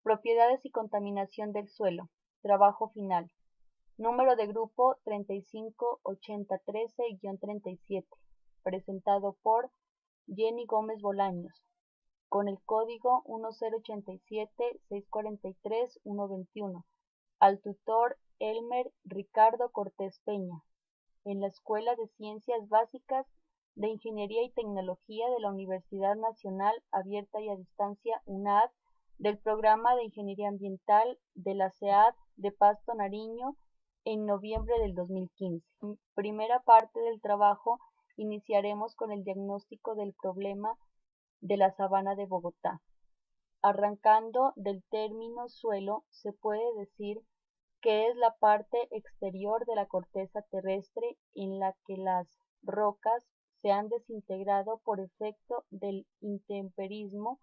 Propiedades y contaminación del suelo. Trabajo final. Número de grupo 358013-37. Presentado por Jenny Gómez Bolaños, con el código 1087-643-121. Al tutor Elmer Ricardo Cortés Peña, en la Escuela de Ciencias Básicas de Ingeniería y Tecnología de la Universidad Nacional Abierta y a Distancia UNAD, del Programa de Ingeniería Ambiental de la CEAD de Pasto Nariño, en noviembre del 2015. Primera parte del trabajo, iniciaremos con el diagnóstico del problema de la sabana de Bogotá. Arrancando del término suelo, se puede decir que es la parte exterior de la corteza terrestre en la que las rocas se han desintegrado por efecto del intemperismo,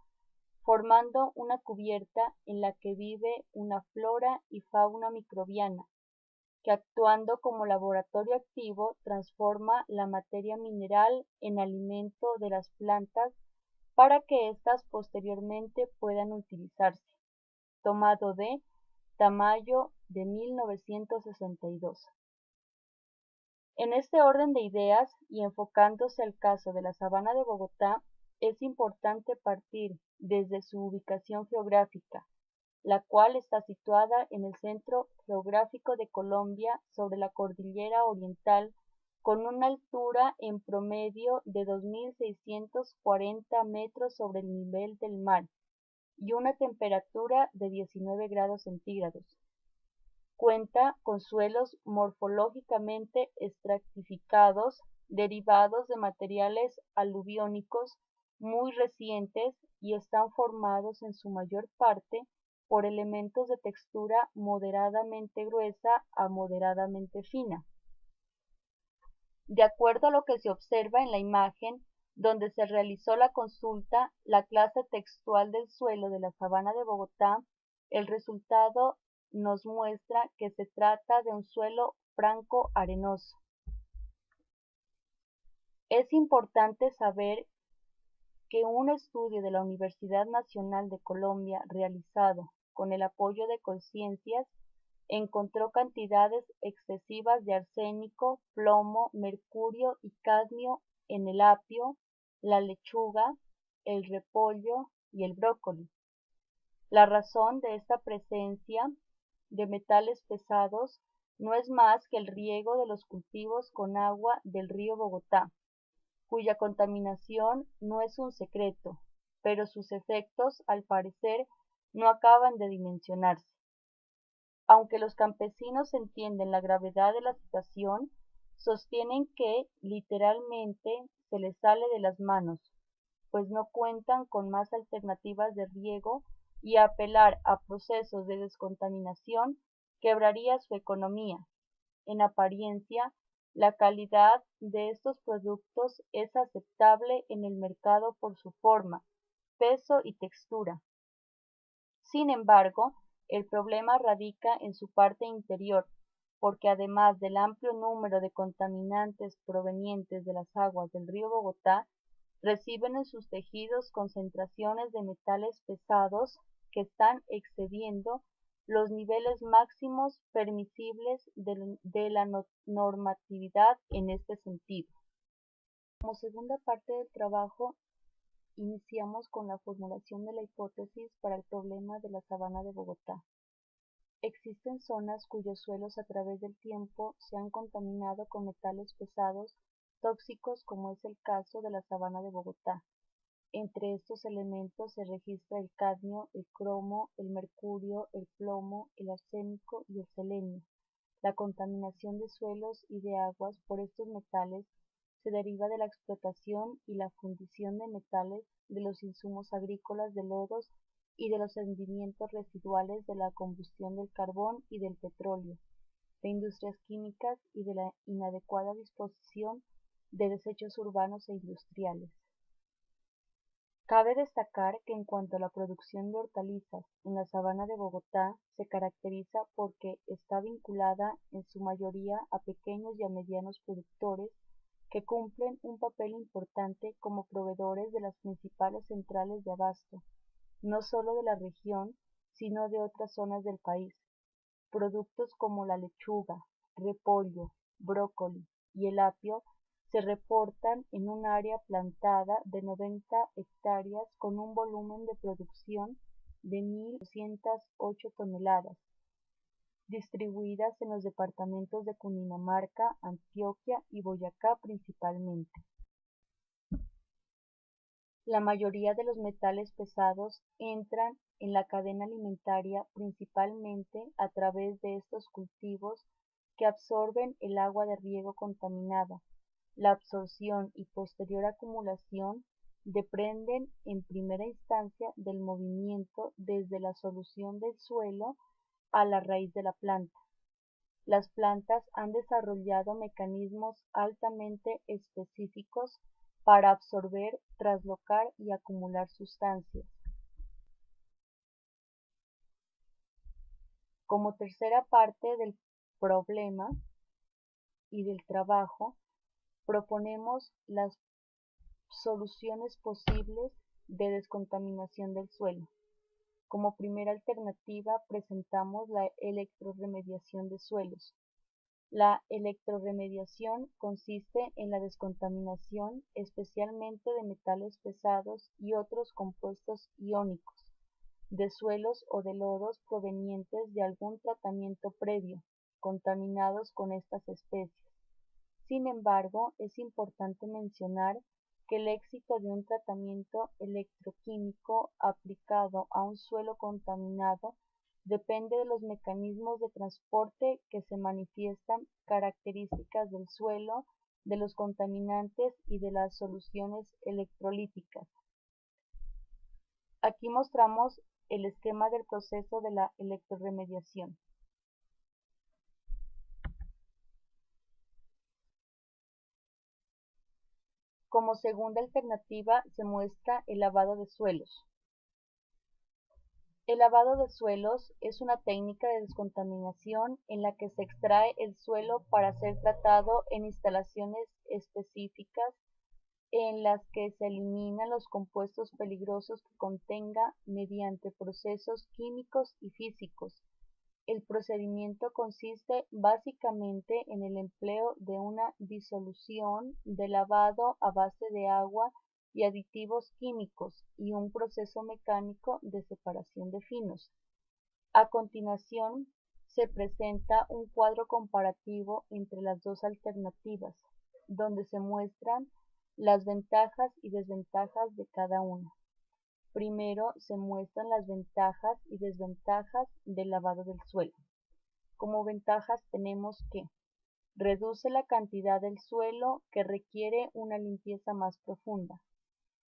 formando una cubierta en la que vive una flora y fauna microbiana, que actuando como laboratorio activo transforma la materia mineral en alimento de las plantas para que éstas posteriormente puedan utilizarse. Tomado de Tamayo de 1962. En este orden de ideas y enfocándose al caso de la sabana de Bogotá, es importante partir desde su ubicación geográfica, la cual está situada en el centro geográfico de Colombia sobre la cordillera oriental, con una altura en promedio de 2.640 metros sobre el nivel del mar y una temperatura de 19 grados centígrados. Cuenta con suelos morfológicamente estratificados derivados de materiales aluviónicos muy recientes y están formados en su mayor parte por elementos de textura moderadamente gruesa a moderadamente fina. De acuerdo a lo que se observa en la imagen donde se realizó la consulta, la clase textual del suelo de la sabana de Bogotá, el resultado nos muestra que se trata de un suelo franco arenoso. Es importante saber que un estudio de la Universidad Nacional de Colombia realizado con el apoyo de Colciencias encontró cantidades excesivas de arsénico, plomo, mercurio y cadmio en el apio, la lechuga, el repollo y el brócoli. La razón de esta presencia de metales pesados no es más que el riego de los cultivos con agua del río Bogotá, cuya contaminación no es un secreto, pero sus efectos, al parecer, no acaban de dimensionarse. Aunque los campesinos entienden la gravedad de la situación, sostienen que, literalmente, se les sale de las manos, pues no cuentan con más alternativas de riego y apelar a procesos de descontaminación quebraría su economía. En apariencia, la calidad de estos productos es aceptable en el mercado por su forma, peso y textura. Sin embargo, el problema radica en su parte interior, porque además del amplio número de contaminantes provenientes de las aguas del río Bogotá, reciben en sus tejidos concentraciones de metales pesados que están excediendo los niveles máximos permisibles de la normatividad en este sentido. Como segunda parte del trabajo, iniciamos con la formulación de la hipótesis para el problema de la sabana de Bogotá. Existen zonas cuyos suelos a través del tiempo se han contaminado con metales pesados tóxicos, como es el caso de la sabana de Bogotá. Entre estos elementos se registra el cadmio, el cromo, el mercurio, el plomo, el arsénico y el selenio. La contaminación de suelos y de aguas por estos metales se deriva de la explotación y la fundición de metales, de los insumos agrícolas, de lodos y de los rendimientos residuales de la combustión del carbón y del petróleo, de industrias químicas y de la inadecuada disposición de desechos urbanos e industriales. Cabe destacar que en cuanto a la producción de hortalizas en la sabana de Bogotá se caracteriza porque está vinculada en su mayoría a pequeños y a medianos productores que cumplen un papel importante como proveedores de las principales centrales de abasto, no solo de la región, sino de otras zonas del país. Productos como la lechuga, repollo, brócoli y el apio se reportan en un área plantada de 90 hectáreas con un volumen de producción de 1.208 toneladas, distribuidas en los departamentos de Cundinamarca, Antioquia y Boyacá principalmente. La mayoría de los metales pesados entran en la cadena alimentaria principalmente a través de estos cultivos que absorben el agua de riego contaminada. La absorción y posterior acumulación dependen en primera instancia del movimiento desde la solución del suelo a la raíz de la planta. Las plantas han desarrollado mecanismos altamente específicos para absorber, traslocar y acumular sustancias. Como tercera parte del problema y del trabajo, proponemos las soluciones posibles de descontaminación del suelo. Como primera alternativa presentamos la electroremediación de suelos. La electroremediación consiste en la descontaminación especialmente de metales pesados y otros compuestos iónicos, de suelos o de lodos provenientes de algún tratamiento previo, contaminados con estas especies. Sin embargo, es importante mencionar que el éxito de un tratamiento electroquímico aplicado a un suelo contaminado depende de los mecanismos de transporte que se manifiestan, características del suelo, de los contaminantes y de las soluciones electrolíticas. Aquí mostramos el esquema del proceso de la electroremediación. Como segunda alternativa se muestra el lavado de suelos. El lavado de suelos es una técnica de descontaminación en la que se extrae el suelo para ser tratado en instalaciones específicas en las que se eliminan los compuestos peligrosos que contenga mediante procesos químicos y físicos. El procedimiento consiste básicamente en el empleo de una disolución de lavado a base de agua y aditivos químicos y un proceso mecánico de separación de finos. A continuación, se presenta un cuadro comparativo entre las dos alternativas, donde se muestran las ventajas y desventajas de cada una. Primero se muestran las ventajas y desventajas del lavado del suelo. Como ventajas tenemos que reduce la cantidad del suelo que requiere una limpieza más profunda.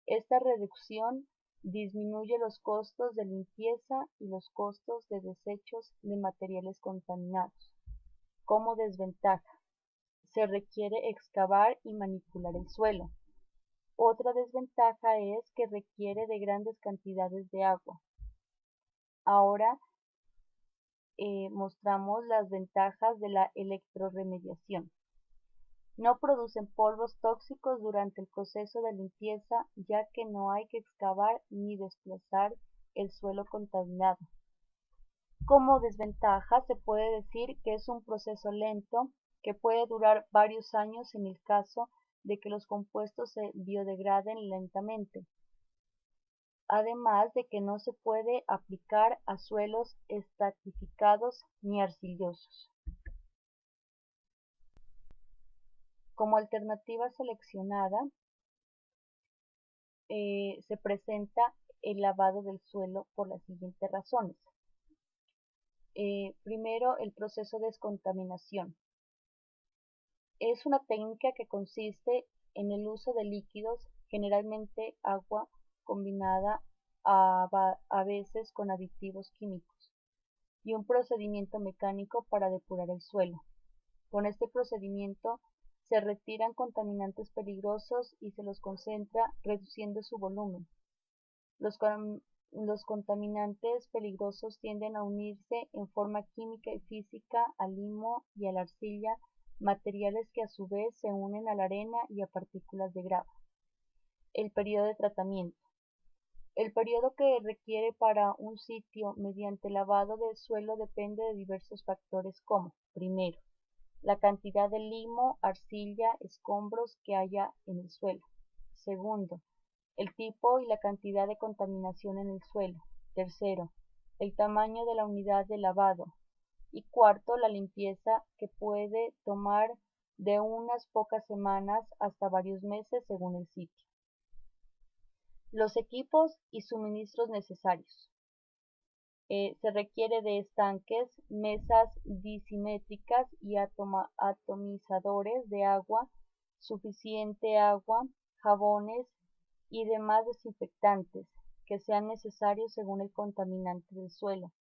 Esta reducción disminuye los costos de limpieza y los costos de desechos de materiales contaminados. Como desventaja, se requiere excavar y manipular el suelo. Otra desventaja es que requiere de grandes cantidades de agua. Ahora mostramos las ventajas de la electroremediación. No producen polvos tóxicos durante el proceso de limpieza, ya que no hay que excavar ni desplazar el suelo contaminado. Como desventaja se puede decir que es un proceso lento que puede durar varios años en el caso de que los compuestos se biodegraden lentamente, además de que no se puede aplicar a suelos estratificados ni arcillosos. Como alternativa seleccionada, se presenta el lavado del suelo por las siguientes razones. Primero, el proceso de descontaminación. Es una técnica que consiste en el uso de líquidos, generalmente agua, combinada a veces con aditivos químicos, y un procedimiento mecánico para depurar el suelo. Con este procedimiento se retiran contaminantes peligrosos y se los concentra reduciendo su volumen. Los contaminantes peligrosos tienden a unirse en forma química y física al limo y a la arcilla, materiales que a su vez se unen a la arena y a partículas de grava. El periodo de tratamiento. El periodo que requiere para un sitio mediante lavado de suelo depende de diversos factores como, primero, la cantidad de limo, arcilla, escombros que haya en el suelo. Segundo, el tipo y la cantidad de contaminación en el suelo. Tercero, el tamaño de la unidad de lavado. Y cuarto, la limpieza, que puede tomar de unas pocas semanas hasta varios meses según el sitio. Los equipos y suministros necesarios. Se requiere de estanques, mesas disimétricas y atomizadores de agua, suficiente agua, jabones y demás desinfectantes que sean necesarios según el contaminante del suelo,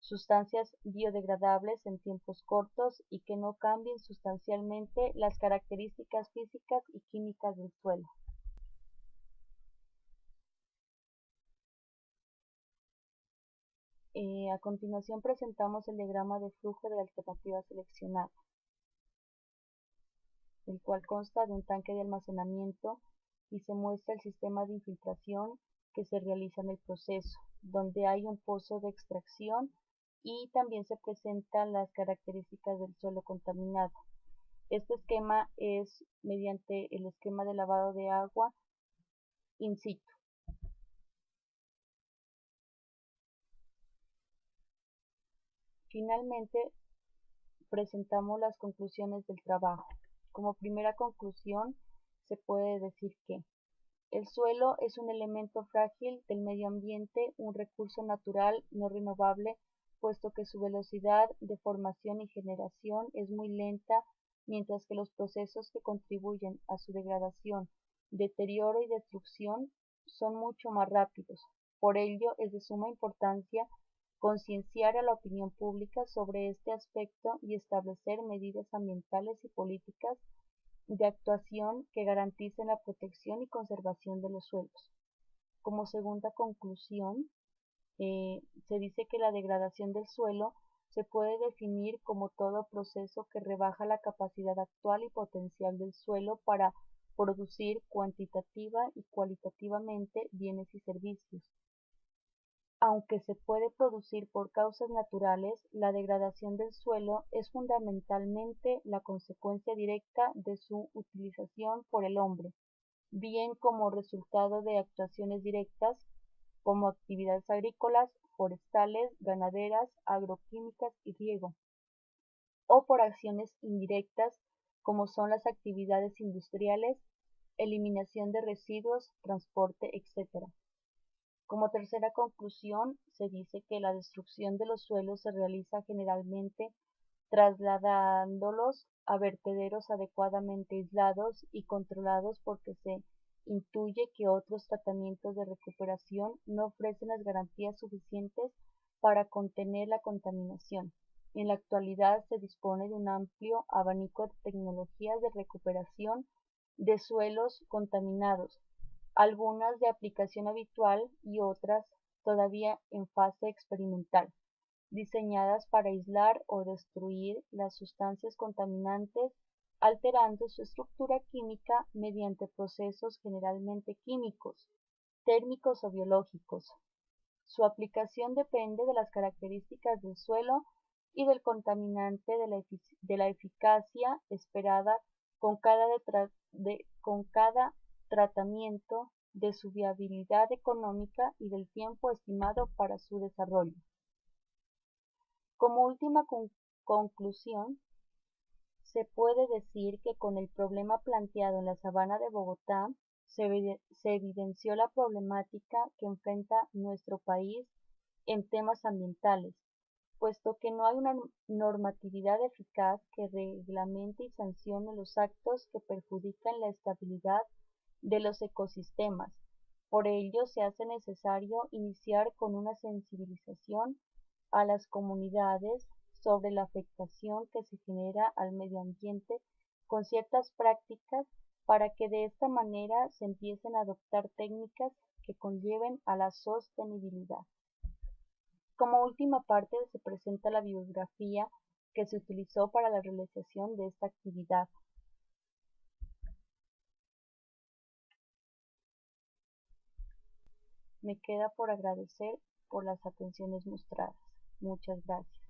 sustancias biodegradables en tiempos cortos y que no cambien sustancialmente las características físicas y químicas del suelo. A continuación presentamos el diagrama de flujo de la alternativa seleccionada, el cual consta de un tanque de almacenamiento y se muestra el sistema de infiltración que se realiza en el proceso, donde hay un pozo de extracción y también se presentan las características del suelo contaminado. Este esquema es mediante el esquema de lavado de agua in situ. Finalmente, presentamos las conclusiones del trabajo. Como primera conclusión, se puede decir que el suelo es un elemento frágil del medio ambiente, un recurso natural no renovable, puesto que su velocidad de formación y generación es muy lenta, mientras que los procesos que contribuyen a su degradación, deterioro y destrucción son mucho más rápidos. Por ello, es de suma importancia concienciar a la opinión pública sobre este aspecto y establecer medidas ambientales y políticas de actuación que garanticen la protección y conservación de los suelos. Como segunda conclusión, se dice que la degradación del suelo se puede definir como todo proceso que rebaja la capacidad actual y potencial del suelo para producir cuantitativa y cualitativamente bienes y servicios. Aunque se puede producir por causas naturales, la degradación del suelo es fundamentalmente la consecuencia directa de su utilización por el hombre, bien como resultado de actuaciones directas como actividades agrícolas, forestales, ganaderas, agroquímicas y riego, o por acciones indirectas como son las actividades industriales, eliminación de residuos, transporte, etc. Como tercera conclusión, se dice que la destrucción de los suelos se realiza generalmente trasladándolos a vertederos adecuadamente aislados y controlados porque se intuye que otros tratamientos de recuperación no ofrecen las garantías suficientes para contener la contaminación. En la actualidad se dispone de un amplio abanico de tecnologías de recuperación de suelos contaminados, algunas de aplicación habitual y otras todavía en fase experimental, diseñadas para aislar o destruir las sustancias contaminantes, alterando su estructura química mediante procesos generalmente químicos, térmicos o biológicos. Su aplicación depende de las características del suelo y del contaminante de la eficacia esperada con cada tratamiento, de su viabilidad económica y del tiempo estimado para su desarrollo. Como última conclusión, se puede decir que con el problema planteado en la Sabana de Bogotá se evidenció la problemática que enfrenta nuestro país en temas ambientales, puesto que no hay una normatividad eficaz que reglamente y sancione los actos que perjudican la estabilidad de los ecosistemas. Por ello, se hace necesario iniciar con una sensibilización a las comunidades sobre la afectación que se genera al medio ambiente con ciertas prácticas para que de esta manera se empiecen a adoptar técnicas que conlleven a la sostenibilidad. Como última parte se presenta la bibliografía que se utilizó para la realización de esta actividad. Me queda por agradecer por las atenciones mostradas. Muchas gracias.